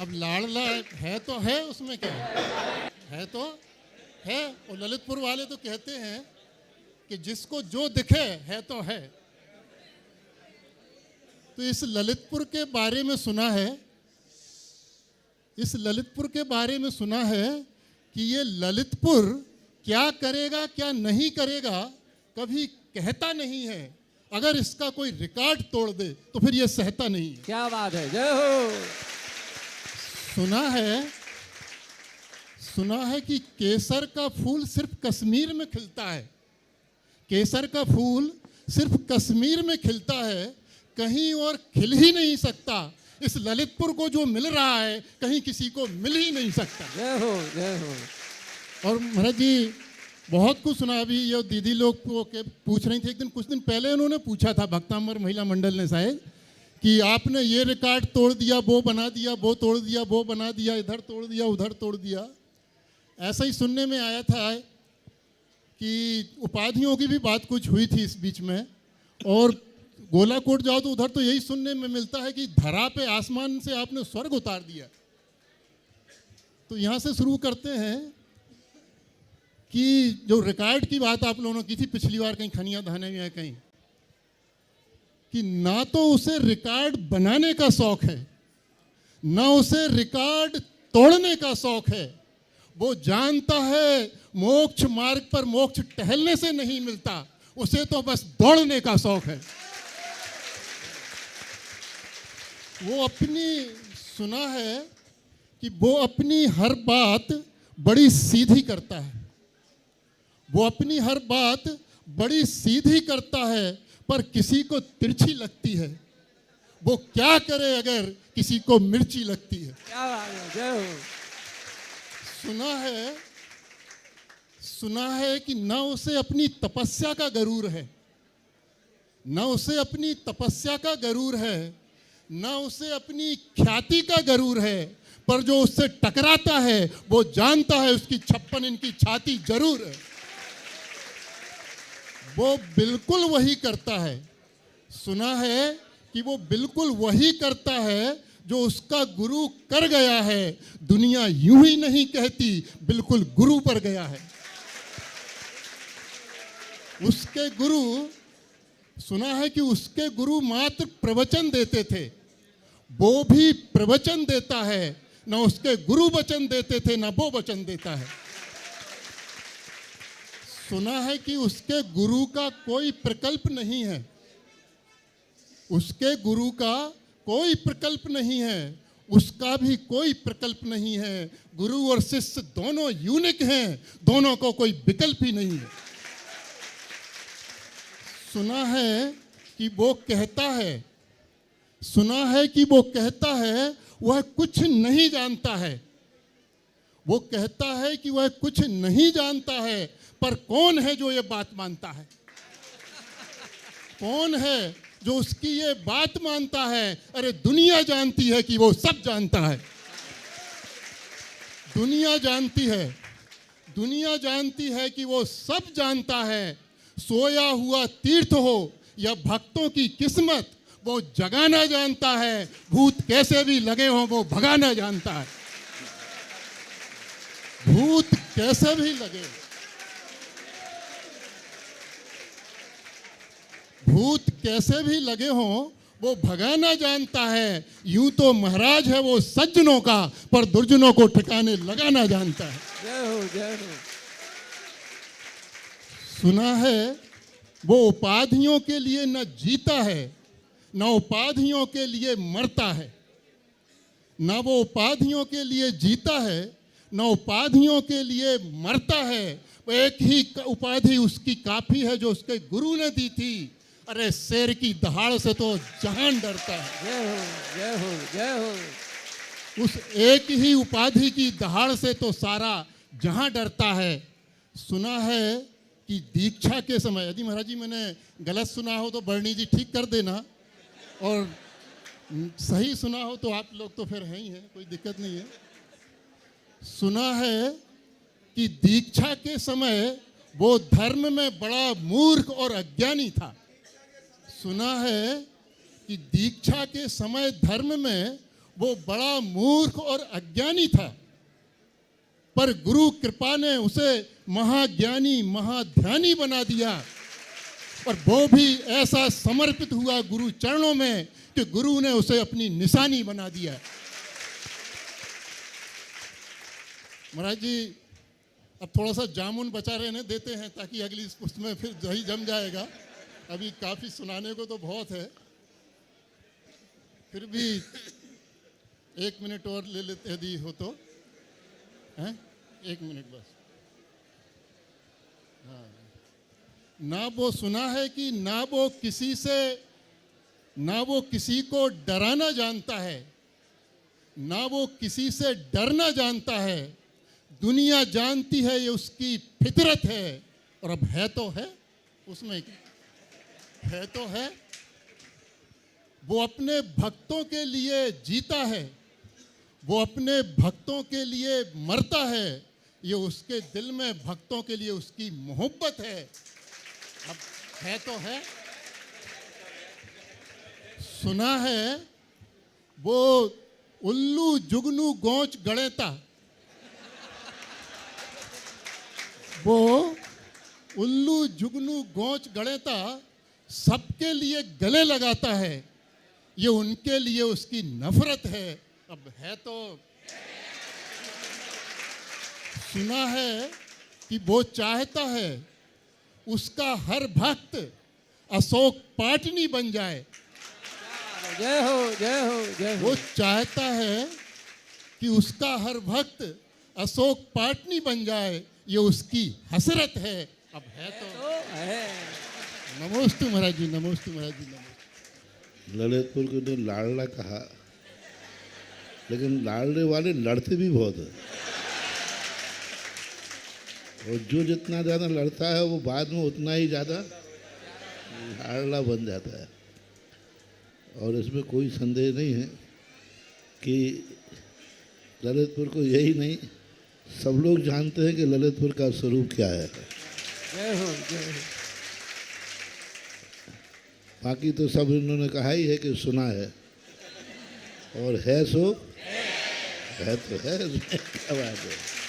अब लाडला है तो है, उसमें क्या है तो है। और ललितपुर वाले तो कहते हैं कि जिसको जो दिखे है तो है। तो इस ललितपुर के बारे में सुना है, इस ललितपुर के बारे में सुना है कि ये ललितपुर क्या करेगा क्या नहीं करेगा कभी कहता नहीं है। अगर इसका कोई रिकॉर्ड तोड़ दे तो फिर ये सहता नहीं है। क्या बात है, जय हो। सुना है कि केसर का फूल सिर्फ कश्मीर में खिलता है। केसर का फूल सिर्फ कश्मीर में खिलता है, कहीं और खिल ही नहीं सकता। इस ललितपुर को जो मिल रहा है कहीं किसी को मिल ही नहीं सकता। जय हो, जय हो। और महाराज जी बहुत कुछ सुना। अभी ये दीदी लोग को के पूछ रही थी, एक दिन कुछ दिन पहले उन्होंने पूछा था भक्तांबर महिला मंडल ने शायद कि आपने ये रिकॉर्ड तोड़ दिया, वो बना दिया, वो तोड़ दिया, वो बना दिया, इधर तोड़ दिया, उधर तोड़ दिया। ऐसा ही सुनने में आया था कि उपाधियों की भी बात कुछ हुई थी इस बीच में। और गोलाकोट जाओ तो उधर तो यही सुनने में मिलता है कि धरा पे आसमान से आपने स्वर्ग उतार दिया। तो यहाँ से शुरू करते हैं कि जो रिकॉर्ड की बात आप लोगों ने की थी पिछली बार कहीं खनिया धाने में है कहीं, कि ना तो उसे रिकॉर्ड बनाने का शौक है, ना उसे रिकॉर्ड तोड़ने का शौक है। वो जानता है मोक्ष मार्ग पर मोक्ष टहलने से नहीं मिलता, उसे तो बस दौड़ने का शौक है। वो अपनी सुना है कि वो अपनी हर बात बड़ी सीधी करता है। वो अपनी हर बात बड़ी सीधी करता है पर किसी को तिरछी लगती है। वो क्या करे अगर किसी को मिर्ची लगती है। क्या बात है, जय हो। सुना है कि ना उसे अपनी तपस्या का गरूर है, ना उसे अपनी तपस्या का गरूर है, ना उसे अपनी ख्याति का गरूर है, पर जो उससे टकराता है वो जानता है उसकी 56 इंच की छाती जरूर है। वो बिल्कुल वही करता है। सुना है कि वो बिल्कुल वही करता है जो उसका गुरु कर गया है। दुनिया यूं ही नहीं कहती, बिल्कुल गुरु पर गया है। उसके गुरु, सुना है कि उसके गुरु मात्र प्रवचन देते थे, वो भी प्रवचन देता है। ना उसके गुरु वचन देते थे, ना वो वचन देता है। सुना है कि उसके गुरु का कोई प्रकल्प नहीं है, उसके गुरु का कोई प्रकल्प नहीं है, उसका भी कोई प्रकल्प नहीं है। गुरु और शिष्य दोनों यूनिक हैं, दोनों को कोई विकल्प ही नहीं है। सुना है कि वो कहता है, सुना है कि वो कहता है वह कुछ नहीं जानता है। वो कहता है कि वह कुछ नहीं जानता है, पर कौन है जो ये बात मानता है? कौन है जो उसकी ये बात मानता है? अरे दुनिया जानती है कि वो सब जानता है। दुनिया जानती है, दुनिया जानती है कि वो सब जानता है। सोया हुआ तीर्थ हो या भक्तों की किस्मत, वो जगाना जानता है। भूत कैसे भी लगे हों वो भगाना जानता है। भूत कैसे भी लगे, भूत कैसे भी लगे हों वो भगाना जानता है। यूं तो महाराज है वो सज्जनों का, पर दुर्जनों को ठिकाने लगाना जानता है। जय हो, जय हो। सुना है वो उपाधियों के लिए न जीता है, न उपाधियों के लिए मरता है। न वो उपाधियों के लिए जीता है, न उपाधियों के लिए मरता है। वो एक ही उपाधि उसकी काफी है जो उसके गुरु ने दी थी। अरे शेर की दहाड़ से तो जहान डरता है। जय हो, जय हो, जय हो। उस एक ही उपाधि की दहाड़ से तो सारा जहां डरता है। सुना है कि दीक्षा के समय, यदि महाराज जी मैंने गलत सुना हो तो बरनी जी ठीक कर देना, और सही सुना हो तो आप लोग तो फिर हैं ही हैं, कोई दिक्कत नहीं है। सुना है कि दीक्षा के समय वो धर्म में बड़ा मूर्ख और अज्ञानी था। सुना है कि दीक्षा के समय धर्म में वो बड़ा मूर्ख और अज्ञानी था, पर गुरु कृपा ने उसे महाज्ञानी महाध्यानी बना दिया। और वो भी ऐसा समर्पित हुआ गुरु चरणों में कि गुरु ने उसे अपनी निशानी बना दिया। महाराज जी, अब थोड़ा सा जामुन बचा रहने देते हैं ताकि अगली उसमें फिर दही जम जाएगा। अभी काफी सुनाने को तो बहुत है, फिर भी 1 मिनट और ले लेते यदि हो तो, हैं? 1 मिनट बस। हाँ, ना वो सुना है कि ना वो किसी को डराना जानता है, ना वो किसी से डरना जानता है। दुनिया जानती है ये उसकी फितरत है। और अब है तो है, उसमें है तो है। वो अपने भक्तों के लिए जीता है, वो अपने भक्तों के लिए मरता है। ये उसके दिल में भक्तों के लिए उसकी मोहब्बत है। अब है तो है। सुना है वो उल्लू जुगनू गोंच गणेता, वो उल्लू जुगनू गोंच गणेता सबके लिए गले लगाता है। ये उनके लिए उसकी नफरत है। अब है तो सुना है कि वो चाहता है उसका हर भक्त अशोक पाटनी बन जाए। जय हो, जय हो, जय हो। वो चाहता है कि उसका हर भक्त अशोक पाटनी बन जाए। ये उसकी हसरत है। अब है तो है। नमोस्तु महाराज जी, नमोस्तु महाराज जी, नमोस्तु। ललितपुर को तो लाडला कहा, लेकिन लाडले वाले लड़ते भी बहुत है। और जो जितना ज़्यादा लड़ता है वो बाद में उतना ही ज़्यादा लाडला बन जाता है। और इसमें कोई संदेह नहीं है कि ललितपुर को यही नहीं, सब लोग जानते हैं कि ललितपुर का स्वरूप क्या है। जय हो, जय हो। बाकी तो सब इन्होंने कहा ही है कि सुना है, और है सो है तो है। क्या बात है।